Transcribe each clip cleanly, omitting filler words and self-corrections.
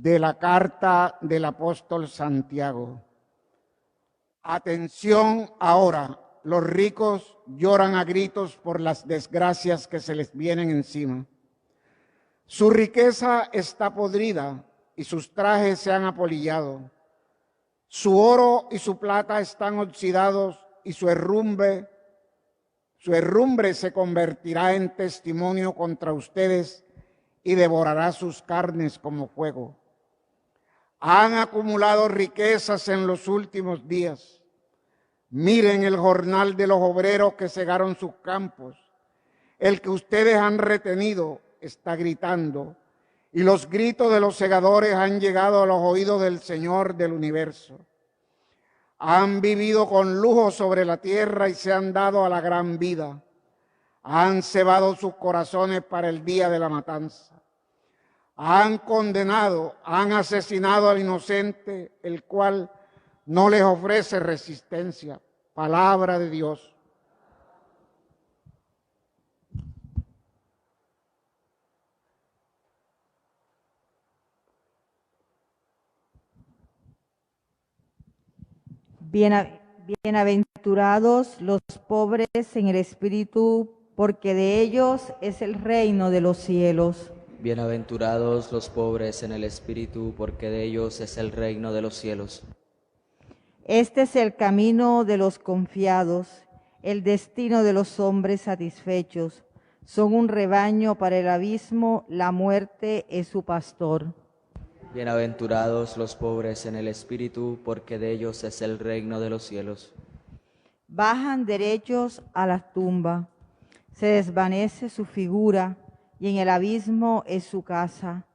de la carta del apóstol Santiago. Atención ahora, los ricos lloran a gritos por las desgracias que se les vienen encima. Su riqueza está podrida y sus trajes se han apolillado. Su oro y su plata están oxidados y su herrumbre se convertirá en testimonio contra ustedes y devorará sus carnes como fuego. Han acumulado riquezas en los últimos días. Miren el jornal de los obreros que cegaron sus campos. El que ustedes han retenido está gritando, y los gritos de los segadores han llegado a los oídos del Señor del universo. Han vivido con lujo sobre la tierra y se han dado a la gran vida. Han cebado sus corazones para el día de la matanza. Han condenado, han asesinado al inocente, el cual no les ofrece resistencia. Palabra de Dios. Bienaventurados los pobres en el espíritu, porque de ellos es el reino de los cielos. Bienaventurados los pobres en el espíritu, porque de ellos es el reino de los cielos. Este es el camino de los confiados, el destino de los hombres satisfechos. Son un rebaño para el abismo, la muerte es su pastor. Bienaventurados los pobres en el espíritu, porque de ellos es el reino de los cielos. Bajan derechos a la tumba, se desvanece su figura, y en el abismo es su casa.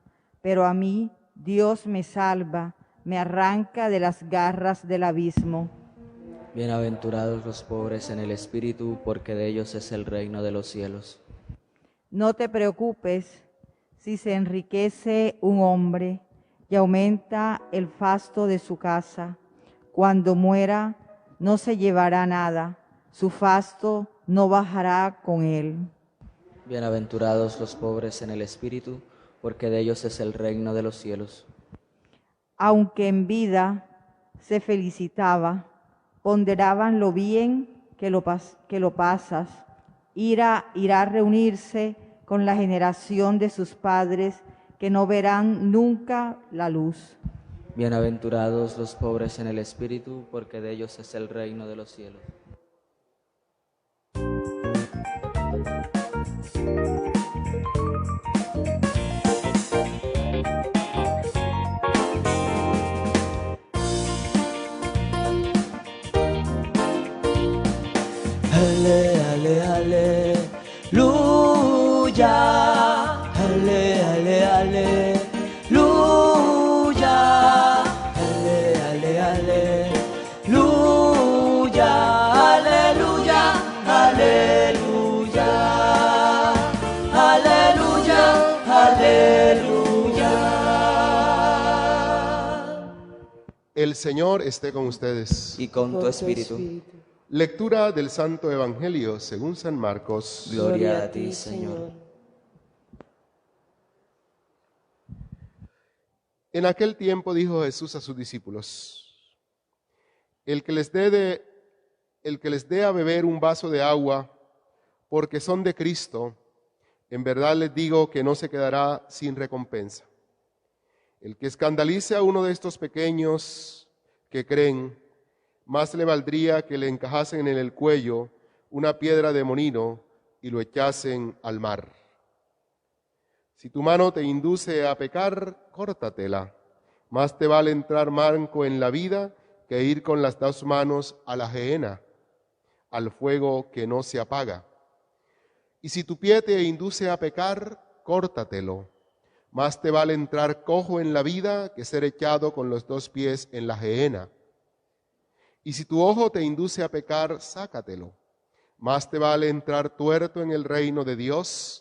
Pero a mí Dios me salva, me arranca de las garras del abismo. Bienaventurados los pobres en el espíritu, porque de ellos es el reino de los cielos. No te preocupes si se enriquece un hombre y aumenta el fasto de su casa. Cuando muera, no se llevará nada, su fasto no bajará con él. Bienaventurados los pobres en el espíritu, porque de ellos es el reino de los cielos. Aunque en vida se felicitaba, ponderaban lo bien que lo pasas, irá a reunirse con la generación de sus padres, que no verán nunca la luz. Bienaventurados los pobres en el espíritu, porque de ellos es el reino de los cielos. Ale, ale, aleluya. Ale, ale, aleluya. Ale, ale, aleluya. Aleluya, aleluya. Aleluya, aleluya. El Señor esté con ustedes. Y con tu espíritu. Lectura del Santo Evangelio según San Marcos. Gloria a ti, Señor. En aquel tiempo dijo Jesús a sus discípulos: el que les dé a beber un vaso de agua, porque son de Cristo, en verdad les digo que no se quedará sin recompensa. El que escandalice a uno de estos pequeños que creen, más le valdría que le encajasen en el cuello una piedra de molino y lo echasen al mar. Si tu mano te induce a pecar, córtatela. Más te vale entrar manco en la vida que ir con las dos manos a la gehenna, al fuego que no se apaga. Y si tu pie te induce a pecar, córtatelo. Más te vale entrar cojo en la vida que ser echado con los dos pies en la gehenna. Y si tu ojo te induce a pecar, sácatelo. Más te vale entrar tuerto en el reino de Dios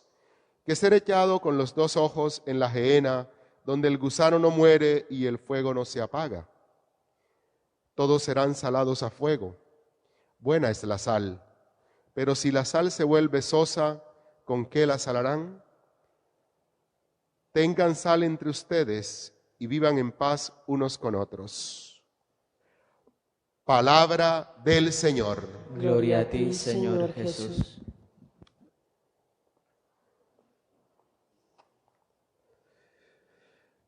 que ser echado con los dos ojos en la gehenna, donde el gusano no muere y el fuego no se apaga. Todos serán salados a fuego. Buena es la sal, pero si la sal se vuelve sosa, ¿con qué la salarán? Tengan sal entre ustedes y vivan en paz unos con otros. Palabra del Señor. Gloria a ti, Señor Jesús.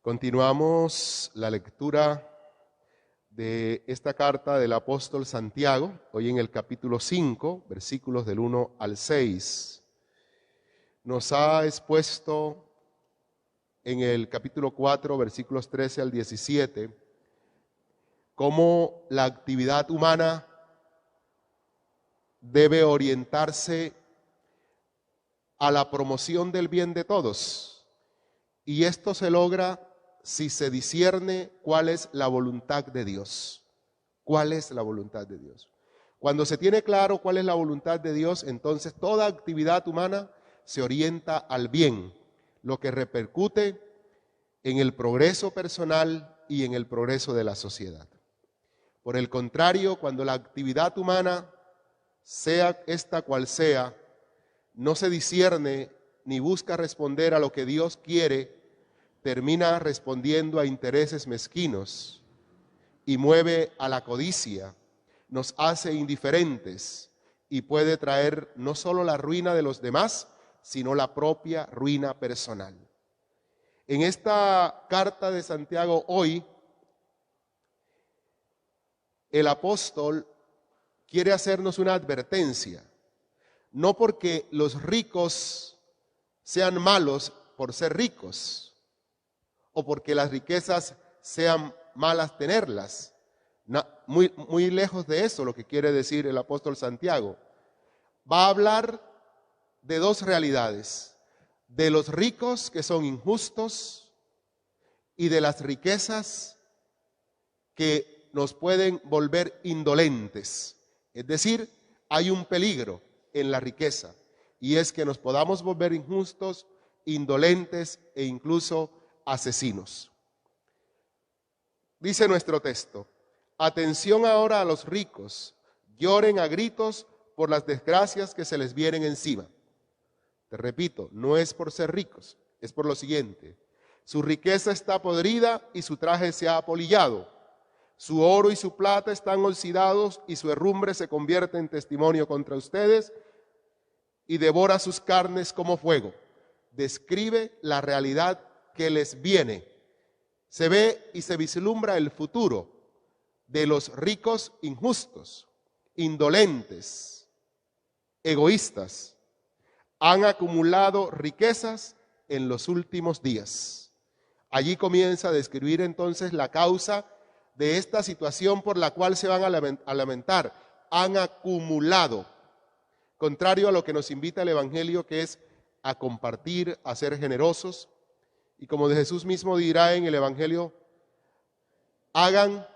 Continuamos la lectura de esta carta del apóstol Santiago, hoy en el capítulo 5, versículos del 1 al 6. Nos ha expuesto en el capítulo 4, versículos 13 al 17, cómo la actividad humana debe orientarse a la promoción del bien de todos. Y esto se logra si se discierne cuál es la voluntad de Dios. ¿Cuál es la voluntad de Dios? Cuando se tiene claro cuál es la voluntad de Dios, entonces toda actividad humana se orienta al bien, lo que repercute en el progreso personal y en el progreso de la sociedad. Por el contrario, cuando la actividad humana, sea esta cual sea, no se discierne ni busca responder a lo que Dios quiere, termina respondiendo a intereses mezquinos y mueve a la codicia, nos hace indiferentes y puede traer no solo la ruina de los demás, sino la propia ruina personal. En esta carta de Santiago hoy, el apóstol quiere hacernos una advertencia, no porque los ricos sean malos por ser ricos, o porque las riquezas sean malas tenerlas. Muy lejos de eso lo que quiere decir el apóstol Santiago. Va a hablar de dos realidades, de los ricos que son injustos y de las riquezas que nos pueden volver indolentes. Es decir, hay un peligro en la riqueza y es que nos podamos volver injustos, indolentes e incluso asesinos. Dice nuestro texto: atención ahora a los ricos, lloren a gritos por las desgracias que se les vienen encima. Te repito, no es por ser ricos, es por lo siguiente: su riqueza está podrida y su traje se ha apolillado, su oro y su plata están oxidados y su herrumbre se convierte en testimonio contra ustedes y devora sus carnes como fuego. Describe la realidad que les viene. Se ve y se vislumbra el futuro de los ricos injustos, indolentes, egoístas. Han acumulado riquezas en los últimos días. Allí comienza a describir entonces la causa de esta situación por la cual se van a lamentar. Han acumulado, contrario a lo que nos invita el Evangelio, que es a compartir, a ser generosos. Y como Jesús mismo dirá en el Evangelio, hagan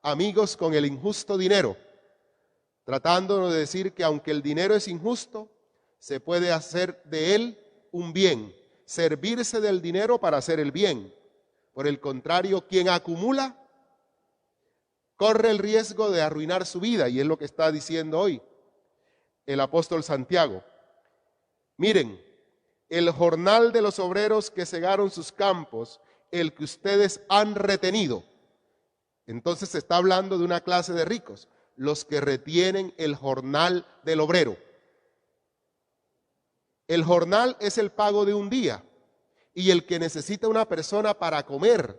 amigos con el injusto dinero, tratándonos de decir que aunque el dinero es injusto, se puede hacer de él un bien, servirse del dinero para hacer el bien. Por el contrario, quien acumula corre el riesgo de arruinar su vida, y es lo que está diciendo hoy el apóstol Santiago. Miren, el jornal de los obreros que segaron sus campos, el que ustedes han retenido. Entonces se está hablando de una clase de ricos, los que retienen el jornal del obrero. El jornal es el pago de un día y el que necesita una persona para comer.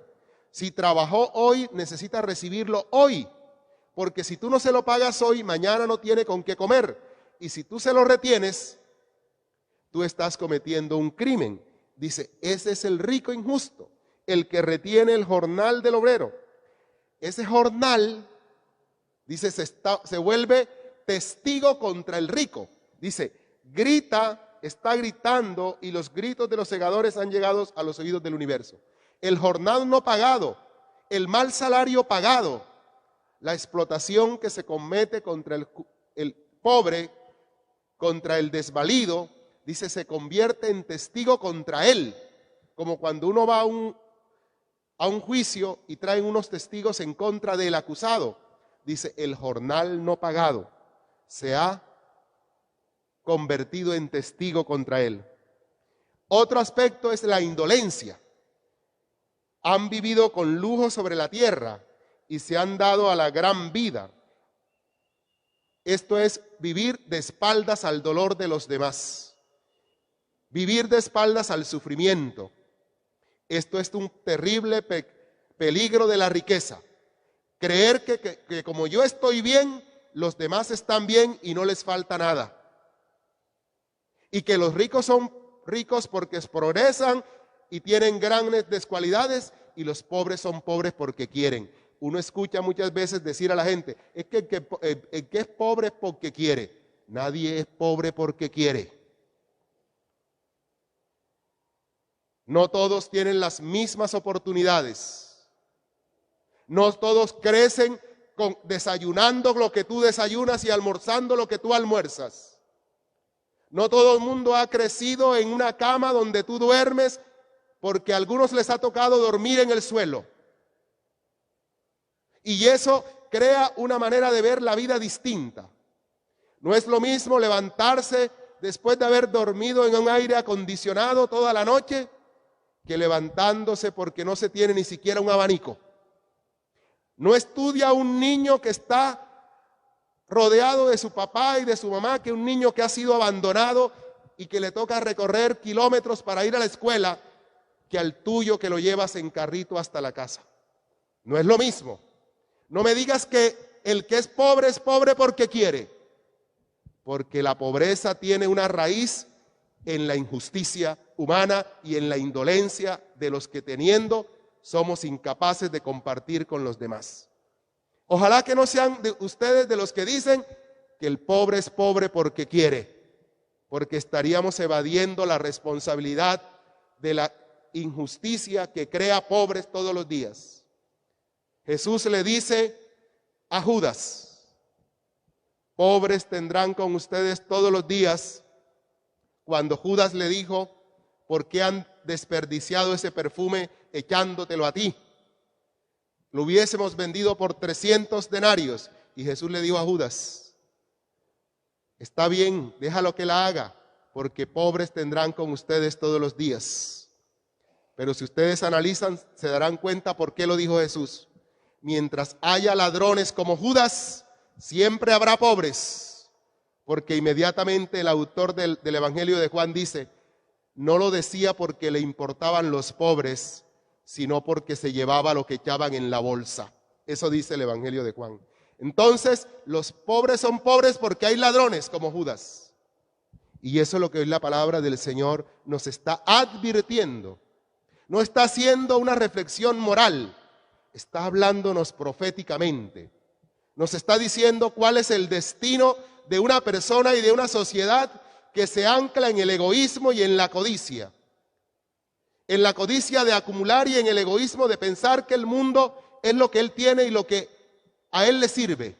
Si trabajó hoy, necesita recibirlo hoy, porque si tú no se lo pagas hoy, mañana no tiene con qué comer. Y si tú se lo retienes, tú estás cometiendo un crimen. Dice, ese es el rico injusto, el que retiene el jornal del obrero. Ese jornal, dice, se vuelve testigo contra el rico. Dice, grita, está gritando y los gritos de los segadores han llegado a los oídos del universo. El jornal no pagado, el mal salario pagado, la explotación que se comete contra el pobre, contra el desvalido, dice, se convierte en testigo contra él, como cuando uno va a un juicio y traen unos testigos en contra del acusado. Dice, el jornal no pagado se ha convertido en testigo contra él. Otro aspecto es la indolencia. Han vivido con lujo sobre la tierra y se han dado a la gran vida. Esto es vivir de espaldas al dolor de los demás. Vivir de espaldas al sufrimiento. Esto es un terrible peligro de la riqueza. Creer que como yo estoy bien, los demás están bien y no les falta nada. Y que los ricos son ricos porque progresan y tienen grandes cualidades, y los pobres son pobres porque quieren. Uno escucha muchas veces decir a la gente, es que el que es pobre es porque quiere. Nadie es pobre porque quiere. No todos tienen las mismas oportunidades. No todos crecen desayunando lo que tú desayunas y almorzando lo que tú almuerzas. No todo el mundo ha crecido en una cama donde tú duermes, porque a algunos les ha tocado dormir en el suelo. Y eso crea una manera de ver la vida distinta. No es lo mismo levantarse después de haber dormido en un aire acondicionado toda la noche, que levantándose porque no se tiene ni siquiera un abanico. No estudia un niño que está rodeado de su papá y de su mamá, que un niño que ha sido abandonado y que le toca recorrer kilómetros para ir a la escuela, que al tuyo que lo llevas en carrito hasta la casa. No es lo mismo. No me digas que el que es pobre porque quiere, porque la pobreza tiene una raíz en la injusticia humana y en la indolencia de los que teniendo somos incapaces de compartir con los demás. Ojalá que no sean ustedes de los que dicen que el pobre es pobre porque quiere, porque estaríamos evadiendo la responsabilidad de la injusticia que crea pobres todos los días. Jesús le dice a Judas, pobres tendrán con ustedes todos los días. Cuando Judas le dijo, ¿por qué han desperdiciado ese perfume echándotelo a ti? Lo hubiésemos vendido por 300 denarios. Y Jesús le dijo a Judas, está bien, déjalo que la haga, porque pobres tendrán con ustedes todos los días. Pero si ustedes analizan, se darán cuenta por qué lo dijo Jesús. Mientras haya ladrones como Judas, siempre habrá pobres. Porque inmediatamente el autor del Evangelio de Juan dice, no lo decía porque le importaban los pobres, sino porque se llevaba lo que echaban en la bolsa. Eso dice el Evangelio de Juan. Entonces, los pobres son pobres porque hay ladrones como Judas. Y eso es lo que hoy la palabra del Señor nos está advirtiendo. No está haciendo una reflexión moral, está hablándonos proféticamente. Nos está diciendo cuál es el destino de una persona y de una sociedad que se ancla en el egoísmo y en la codicia. En la codicia de acumular y en el egoísmo de pensar que el mundo es lo que él tiene y lo que a él le sirve.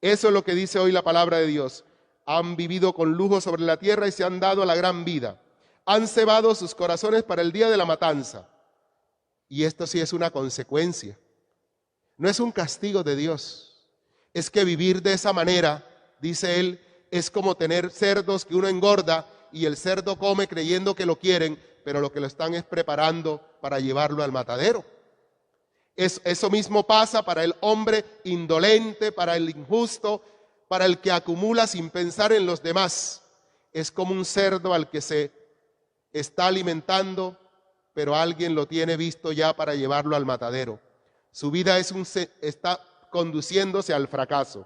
Eso es lo que dice hoy la palabra de Dios. Han vivido con lujo sobre la tierra y se han dado a la gran vida. Han cebado sus corazones para el día de la matanza. Y esto sí es una consecuencia. No es un castigo de Dios. Es que vivir de esa manera, dice él, es como tener cerdos que uno engorda y el cerdo come creyendo que lo quieren, pero lo que lo están es preparando para llevarlo al matadero. Eso mismo pasa para el hombre indolente, para el injusto, para el que acumula sin pensar en los demás. Es como un cerdo al que se está alimentando, pero alguien lo tiene visto ya para llevarlo al matadero. Su vida está conduciéndose al fracaso.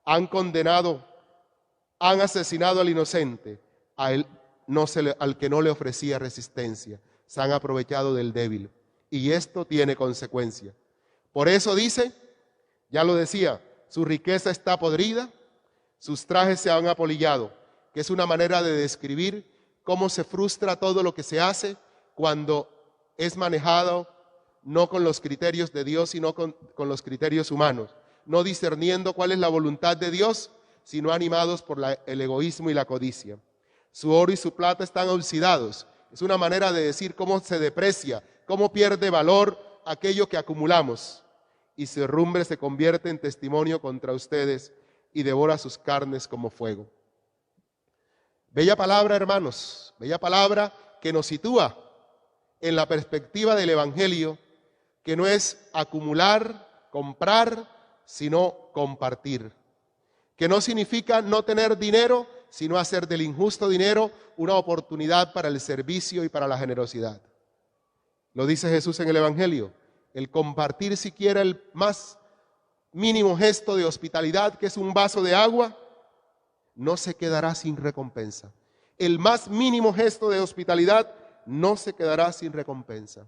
Han condenado, han asesinado al inocente, al que no le ofrecía resistencia. Se han aprovechado del débil. Y esto tiene consecuencia. Por eso dice, ya lo decía, su riqueza está podrida, sus trajes se han apolillado, que es una manera de describir cómo se frustra todo lo que se hace cuando es manejado no con los criterios de Dios, sino con los criterios humanos, no discerniendo cuál es la voluntad de Dios, sino animados por el egoísmo y la codicia. Su oro y su plata están oxidados. Es una manera de decir cómo se deprecia, cómo pierde valor aquello que acumulamos. Y su herrumbre se convierte en testimonio contra ustedes y devora sus carnes como fuego. Bella palabra, hermanos, bella palabra que nos sitúa en la perspectiva del Evangelio, que no es acumular, comprar, sino compartir. Que no significa no tener dinero, sino hacer del injusto dinero una oportunidad para el servicio y para la generosidad. Lo dice Jesús en el Evangelio, el compartir siquiera el más mínimo gesto de hospitalidad, que es un vaso de agua, no se quedará sin recompensa. El más mínimo gesto de hospitalidad no se quedará sin recompensa.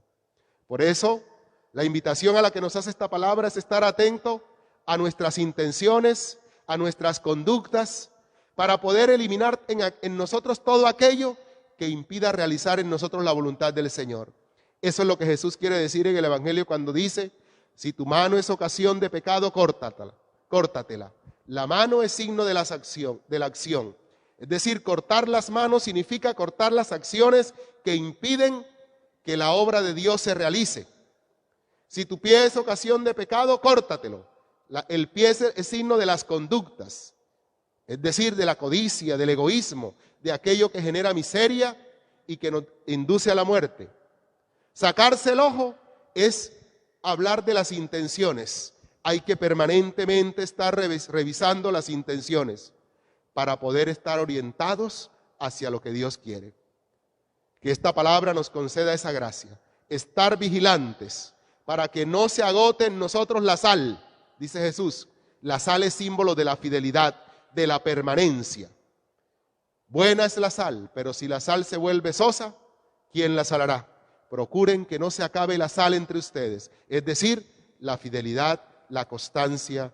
Por eso, la invitación a la que nos hace esta palabra es estar atento a nuestras intenciones, a nuestras conductas, para poder eliminar en nosotros todo aquello que impida realizar en nosotros la voluntad del Señor. Eso es lo que Jesús quiere decir en el Evangelio cuando dice, si tu mano es ocasión de pecado, córtatela. La mano es signo de la acción. Es decir, cortar las manos significa cortar las acciones que impiden que la obra de Dios se realice. Si tu pie es ocasión de pecado, córtatelo. El pie es signo de las conductas, es decir, de la codicia, del egoísmo, de aquello que genera miseria y que nos induce a la muerte. Sacarse el ojo es hablar de las intenciones. Hay que permanentemente estar revisando las intenciones para poder estar orientados hacia lo que Dios quiere. Que esta palabra nos conceda esa gracia, estar vigilantes para que no se agote en nosotros la sal, dice Jesús. La sal es símbolo de la fidelidad, de la permanencia. Buena es la sal, pero si la sal se vuelve sosa, ¿quién la salará? Procuren que no se acabe la sal entre ustedes, es decir, la fidelidad, la constancia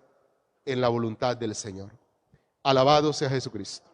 en la voluntad del Señor. Alabado sea Jesucristo.